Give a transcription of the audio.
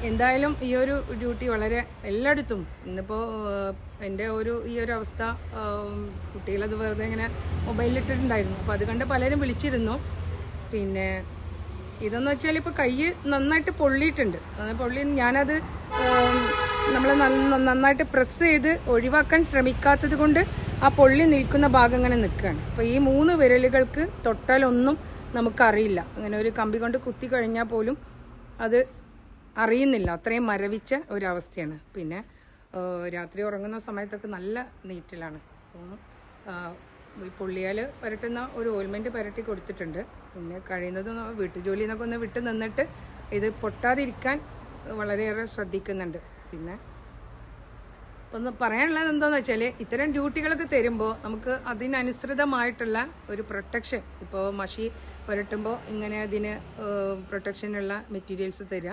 എന്തായാലും ഈ ഒരു ഡ്യൂട്ടി വളരെ എല്ലായിടത്തും ഇന്നിപ്പോൾ എൻ്റെ ഈ ഒരു അവസ്ഥ കുട്ടികളത് വെറുതെ ഇങ്ങനെ മൊബൈലിലിട്ടിട്ടുണ്ടായിരുന്നു. അപ്പോൾ അത് കണ്ട് പലരും വിളിച്ചിരുന്നു. പിന്നെ ഇതെന്ന് വെച്ചാൽ ഇപ്പോൾ കൈ നന്നായിട്ട് പൊള്ളിയിട്ടുണ്ട്. ഞാനത് നമ്മൾ നന്നായിട്ട് പ്രസ് ചെയ്ത് ഒഴിവാക്കാൻ ശ്രമിക്കാത്തത് കൊണ്ട് ആ പൊള്ളി നിൽക്കുന്ന ഭാഗം ഇങ്ങനെ നിൽക്കുകയാണ്. അപ്പോൾ ഈ 3 വിരലുകൾക്ക് തൊട്ടാലൊന്നും നമുക്കറിയില്ല. അങ്ങനെ ഒരു കമ്പി കൊണ്ട് കുത്തി കഴിഞ്ഞാൽ പോലും അത് അറിയുന്നില്ല. അത്രയും മരവിച്ച ഒരവസ്ഥയാണ്. പിന്നെ രാത്രി ഉറങ്ങുന്ന സമയത്തൊക്കെ നല്ല നീറ്റിലാണ്. ഈ പൊള്ളിയാൽ പുരട്ടുന്ന ഒരു ഓയിൽമെൻറ്റ് പുരട്ടി കൊടുത്തിട്ടുണ്ട്. പിന്നെ കഴിയുന്നതും വീട്ടുജോലി എന്നൊക്കെ ഒന്ന് വിട്ട് നിന്നിട്ട് ഇത് പൊട്ടാതിരിക്കാൻ വളരെയേറെ ശ്രദ്ധിക്കുന്നുണ്ട്. പിന്നെ ഇപ്പം പറയാനുള്ളത് എന്താണെന്ന് വെച്ചാൽ ഇത്തരം ഡ്യൂട്ടികളൊക്കെ തരുമ്പോൾ നമുക്ക് അതിനനുസൃതമായിട്ടുള്ള ഒരു പ്രൊട്ടക്ഷൻ, ഇപ്പോൾ മഷി പുരട്ടുമ്പോൾ ഇങ്ങനെ അതിന് പ്രൊട്ടക്ഷനുള്ള മെറ്റീരിയൽസ് തരിക.